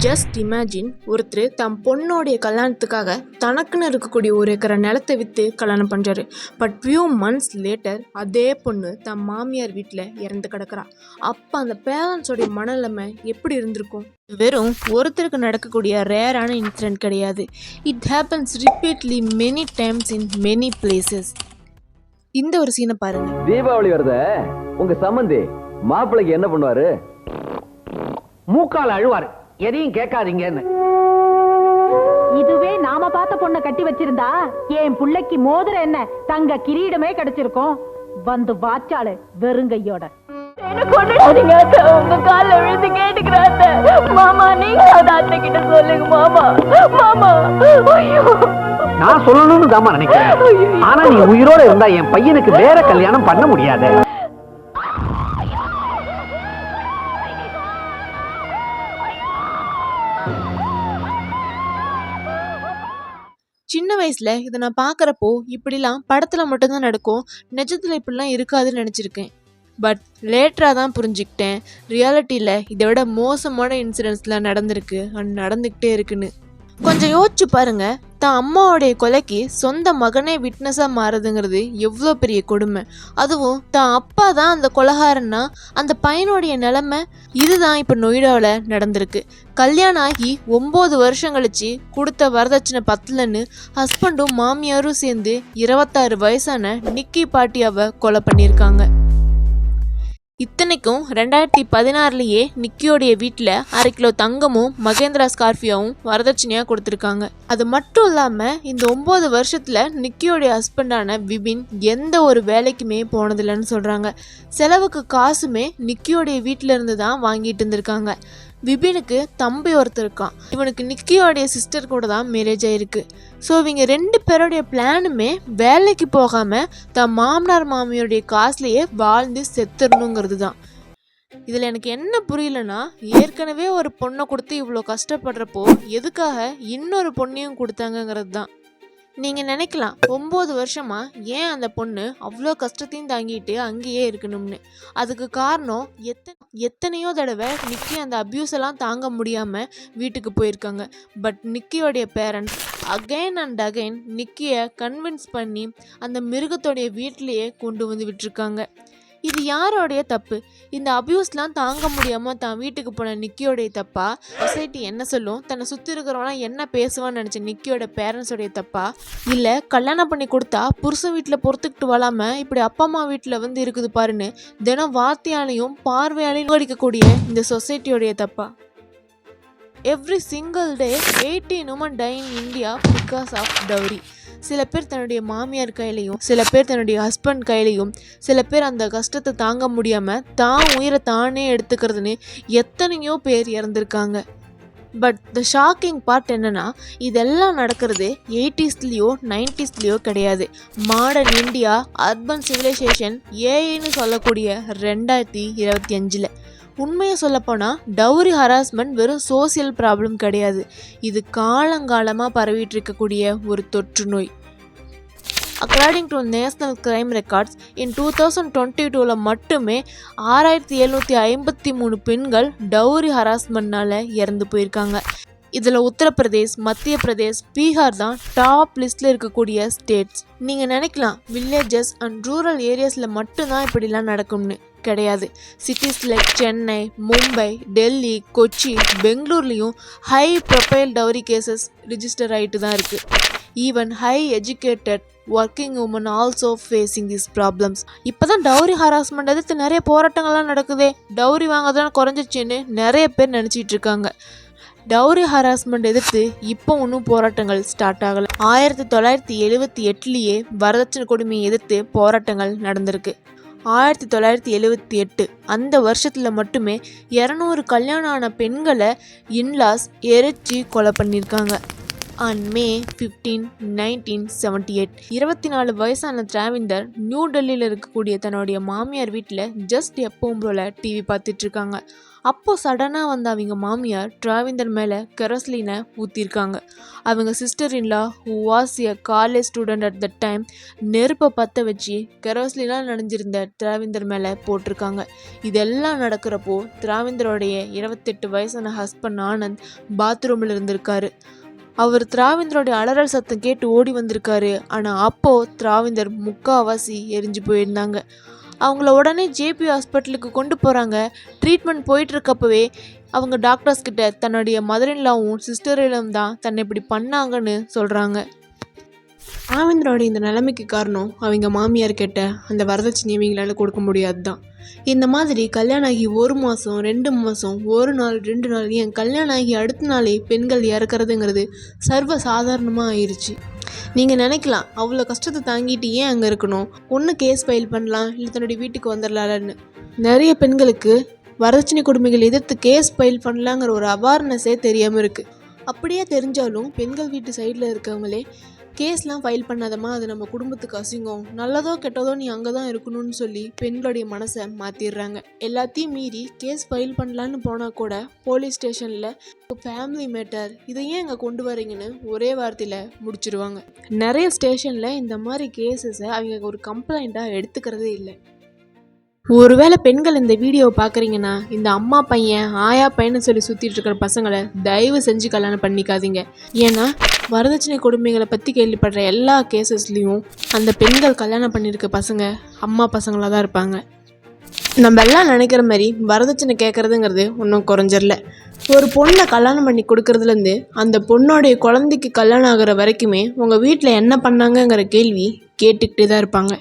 Just imagine, ஒருத்தர் தம் பொண்ணோடைய கல்யாணத்துக்காக தனக்குன்னு இருக்கக்கூடிய ஒரு ஏக்கரை நிலத்தை விற்று கல்யாணம் பண்ணுறாரு. பட் ஃபியூ மந்த்ஸ் லேட்டர் அதே பொண்ணு தம் மாமியார் வீட்டில் இறந்து கிடக்கிறா. அப்போ அந்த பேரண்ட்ஸோடைய மனநிலைமை எப்படி இருந்திருக்கும்? வெறும் ஒருத்தருக்கு நடக்கக்கூடிய ரேரான இன்சிடென்ட் கிடையாது. It happens repeatedly many times in many places. இந்த ஒரு சீனை பாருங்க. தீபாவளி வருத உங்க சம்பந்தி மாப்பிள்ளைக்கு என்ன பண்ணுவாரு? மூக்கால அழுவாரு, எதையும் கேட்காதீங்கன்னு. இதுவே நாம பார்த்த பொண்ணை கட்டி வச்சிருந்தா என் புள்ளைக்கு மோதிர என்ன தங்க கிரீடமே கிடைச்சிருக்கும். வந்து வாச்சாளு வெறுங்கையோட. உங்க கால விழுந்து கேட்டுக்கிறாங்க மாமா. நீங்க அத்தை கிட்ட சொல்லுங்க மாமா. மாமா நான் சொல்லணும்னு தாமா நினைக்கிறேன். ஆனா நீ உயிரோட இருந்தா என் பையனுக்கு வேற கல்யாணம் பண்ண முடியாது. சின்ன வயசுல இதை நான் பார்க்குறப்போ இப்படிலாம் படத்துல மட்டும்தான் நடக்கும், நிஜத்துல இப்படிலாம் இருக்காதுன்னு நினச்சிருக்கேன். பட் லேட்டராக தான் புரிஞ்சுக்கிட்டேன், ரியாலிட்டியில் இதை விட மோசமான இன்சிடென்ட்ஸ்லாம் நடந்திருக்கு அண்ட் நடந்துக்கிட்டே இருக்குன்னு. கொஞ்சம் யோசிச்சு பாருங்க, தான் அம்மாவோடைய கொலைக்கு சொந்த மகனே விட்னஸாக மாறுதுங்கிறது எவ்வளோ பெரிய கொடுமை. அதுவும் தான் அப்பா தான் அந்த கொலைகாரன்னா அந்த பையனுடைய நிலைமை இதுதான் இப்போ நொய்டாவில் நடந்திருக்கு. கல்யாணம் ஆகி 9 வருஷம் கழிச்சு கொடுத்த வரதட்சணை பத்தலன்னு ஹஸ்பண்டும் மாமியாரும் சேர்ந்து 26 வயசான நிக்கி பாட்டியாவை கொலை பண்ணியிருக்காங்க. இத்தனைக்கும் 2016 நிக்கியோடைய வீட்டில் 1/2 கிலோ தங்கமும் மகேந்திரா ஸ்கார்பியோவும் வரதட்சணையாக கொடுத்துருக்காங்க. அது மட்டும் இல்லாமல் இந்த 9 வருஷத்தில் நிக்கியோடைய ஹஸ்பண்டான விபின் எந்த ஒரு வேலைக்குமே போனதில்லைன்னு சொல்கிறாங்க. செலவுக்கு காசுமே நிக்கியோடைய வீட்டில் இருந்து தான் வாங்கிட்டு இருந்திருக்காங்க. விபினுக்கு தம்பி ஒருத்தர் இருக்கான். இவனுக்கு நிக்கியோடைய சிஸ்டர் கூட தான் மேரேஜ் ஆயிருக்கு. ஸோ இவங்க 2 பேருடைய பிளானுமே வேலைக்கு போகாமல் தன் மாமனார் மாமியோடைய காசுலேயே வாழ்ந்து செத்துடணுங்கிறது தான். இதில் எனக்கு என்ன புரியலன்னா, ஏற்கனவே ஒரு பொண்ணை கொடுத்து இவ்வளோ கஷ்டப்படுறப்போ எதுக்காக இன்னொரு பொண்ணையும் கொடுத்தாங்கங்கிறது தான். நீங்கள் நினைக்கலாம் 9 வருஷமா ஏன் அந்த பொண்ணு அவ்வளோ கஷ்டத்தையும் தாங்கிட்டு அங்கேயே இருக்கணும்னு. அதுக்கு காரணம் எத்தனையோ தடவை நிக்கி அந்த அப்யூஸ் எல்லாம் தாங்க முடியாமல் வீட்டுக்கு போயிருக்காங்க. பட் நிக்கியோடைய பேரண்ட்ஸ் அகைன் அண்ட் அகைன் நிக்கியை கன்வின்ஸ் பண்ணி அந்த மிருகத்தோடைய வீட்டிலையே கொண்டு வந்து விட்டுருக்காங்க. இது யாரோடைய தப்பு? இந்த அபியூஸ்லாம் தாங்க முடியாமல் தான் வீட்டுக்கு போன நிக்கியோடைய தப்பா? சொசைட்டி என்ன சொல்லும், தன்னை சுற்றி இருக்கிறவங்களாம் என்ன பேசுவான்னு நினச்ச நிக்கியோட பேரண்ட்ஸோடைய தப்பா? இல்லை கல்யாணம் பண்ணி கொடுத்தா புருஷன் வீட்டில் பொறுத்துக்கிட்டு வராமல் இப்படி அப்பா அம்மா வீட்டில் வந்து இருக்குது பாருன்னு தினம் வார்த்தையாலையும் பார்வையாலையும் அடிக்கக்கூடிய இந்த சொசைட்டியோடைய தப்பா? Every single day 18 women die in India because of dowry. சில பேர் தன்னுடைய மாமியார் கையிலையும், சில பேர் தன்னுடைய ஹஸ்பண்ட் கையிலையும், சில பேர் அந்த கஷ்டத்தை தாங்க முடியாமல் தான் உயிரை தானே எடுத்துக்கிறதுன்னு எத்தனையோ பேர் இறந்துருக்காங்க. பட் த ஷாக்கிங் பார்ட் என்னன்னா, இதெல்லாம் நடக்கிறது 80sலேயோ 90sலேயோ கிடையாது. மாடர்ன் இந்தியா, அர்பன் சிவிலைசேஷன், ஏஐன்னு சொல்லக்கூடிய 2025. உண்மையை சொல்லப்போனால் டவுரி ஹராஸ்மெண்ட் வெறும் சோசியல் ப்ராப்ளம் கிடையாது, இது காலங்காலமாக பரவிட்டு இருக்கக்கூடிய ஒரு தொற்று நோய். According to national crime records இன் 2022 மட்டுமே 6753 பெண்கள் டவுரி ஹராஸ்மெண்ட்னால இறந்து போயிருக்காங்க. இதில் உத்தரப்பிரதேஷ், மத்திய பிரதேஷ், பீகார் தான் டாப் லிஸ்ட்டில் இருக்கக்கூடிய ஸ்டேட்ஸ். நீங்கள் நினைக்கலாம் வில்லேஜஸ் அண்ட் ரூரல் ஏரியாஸில் மட்டும்தான் இப்படிலாம் நடக்கும்னு. கிடையாது. சிட்டிஸ் லைக் சென்னை, மும்பை, டெல்லி, கொச்சி, பெங்களூர்லேயும் high profile dowry cases register ஆகிட்டு தான் இருக்குது. Even high educated working women also facing these problems. இப்போ தான் டவுரி ஹராஸ்மெண்ட் எதிர்த்து நிறைய போராட்டங்கள்லாம் நடக்குதே, டவுரி வாங்கிறதுலாம் குறைஞ்சிச்சின்னு நிறைய பேர் நினச்சிட்டு இருக்காங்க. டவுரி ஹராஸ்மெண்ட் எதிர்த்து இப்போ ஒன்றும் போராட்டங்கள் ஸ்டார்ட் ஆகலை. 1978 வரதட்சணை கொடுமையை எதிர்த்து போராட்டங்கள் நடந்திருக்கு. 1978 அந்த வருஷத்தில் மட்டுமே 200 கல்யாணம் ஆன பெண்களை இன்லாஸ் எரிச்சு கொலை பண்ணியிருக்காங்க. ஆன் May 15, 1978 24 வயசான திராவிந்தர் நியூ டெல்லியில் இருக்கக்கூடிய தன்னுடைய மாமியார் வீட்டில் ஜஸ்ட் எப்பவும் போல டிவி பார்த்துட்டு இருக்காங்க. அப்போ சடனாக வந்த அவங்க மாமியார் திராவிந்தர் மேலே கெரோசிலினை ஊற்றிருக்காங்க. அவங்க sister in law who was a college student at the time நெருப்பை பற்ற வச்சு கெரோசிலினாக நனைஞ்சிருந்த திராவிந்தர் மேலே போட்டிருக்காங்க. இதெல்லாம் நடக்கிறப்போ திராவிந்தருடைய 28 வயசான ஹஸ்பண்ட் ஆனந்த் பாத்ரூமில் இருந்திருக்காரு. அவர் திராவிந்தருடைய அலறல் சத்தம் கேட்டு ஓடி வந்திருக்காரு. ஆனால் அப்போது திராவிந்தர் முக்காவாசி எரிஞ்சு போயிருந்தாங்க. அவங்கள உடனே ஜேபி ஹாஸ்பிட்டலுக்கு கொண்டு போகிறாங்க. ட்ரீட்மெண்ட் போயிட்டுருக்கப்பவே அவங்க டாக்டர்ஸ் கிட்ட தன்னுடைய மதரின்லாவும் சிஸ்டரிலும் தான் தன்னை இப்படி பண்ணாங்கன்னு சொல்கிறாங்க. திராவிந்தரோட இந்த நிலைமைக்கு காரணம் அவங்க மாமியார் கேட்ட அந்த வரதட்சணை இவங்களால கொடுக்க முடியாது தான். இந்த மாதிரி கல்யாணம் ஆகி 1 மாதம் 2 மாதம் 1 நாள் 2 நாள் ஏன் கல்யாணம் ஆகி அடுத்த நாளே பெண்கள் இறக்குறதுங்கிறது சர்வ சாதாரணமாக ஆயிடுச்சு. நீங்கள் நினைக்கலாம் அவ்வளோ கஷ்டத்தை தாங்கிட்டு ஏன் அங்கே இருக்கணும், ஒன்று கேஸ் ஃபைல் பண்ணலாம் இல்லை தன்னுடைய வீட்டுக்கு வந்துடலான்னு. நிறைய பெண்களுக்கு வரதட்சணை கொடுமைகள் எதிர்த்து கேஸ் ஃபைல் பண்ணலாங்கிற ஒரு அவேர்னஸே தெரியாமல் இருக்குது. அப்படியே தெரிஞ்சாலும் பெண்கள் வீட்டு சைடில் இருக்கவங்களே கேஸ்லாம் ஃபைல் பண்ணாதம்மா, அது நம்ம குடும்பத்துக்கு அசிங்கம், நல்லதோ கெட்டதோ நீ அங்கே தான் இருக்கணும்னு சொல்லி பெண்களுடைய மனசை மாற்றிடுறாங்க. எல்லாத்தையும் மீறி கேஸ் ஃபைல் பண்ணலான்னு போனால் கூட போலீஸ் ஸ்டேஷனில் ஃபேமிலி மேட்டர் இதை ஏன் அங்கே கொண்டு வரீங்கன்னு ஒரே வார்த்தையில் முடிச்சிருவாங்க. நிறைய ஸ்டேஷனில் இந்த மாதிரி கேஸஸை அவங்க ஒரு கம்ப்ளைண்ட்டாக எடுத்துக்கிறதே இல்லை. ஒருவேளை பெண்கள் இந்த வீடியோவை பார்க்குறீங்கன்னா இந்த அம்மா பையன் ஆயா பையன்னு சொல்லி சுற்றிட்டு இருக்கிற பசங்களை தயவு செஞ்சு கல்யாணம் பண்ணிக்காதீங்க. ஏன்னா வரதட்சணை கொடுமைகளை பற்றி கேள்விப்படுற எல்லா கேசஸ்லேயும் அந்த பெண்கள் கல்யாணம் பண்ணியிருக்க பசங்க அம்மா பசங்களாக தான் இருப்பாங்க. நம்ம எல்லாம் நினைக்கிற மாதிரி வரதட்சணை கேட்குறதுங்கிறது ஒன்றும் குறைஞ்சிடல. ஒரு பொண்ணை கல்யாணம் பண்ணி கொடுக்கறதுலேருந்து அந்த பொண்ணோடைய குழந்தைக்கு கல்யாணம் ஆகிற வரைக்குமே உங்கள் வீட்டில் என்ன பண்ணாங்கங்கிற கேள்வி கேட்டுக்கிட்டே தான் இருப்பாங்க.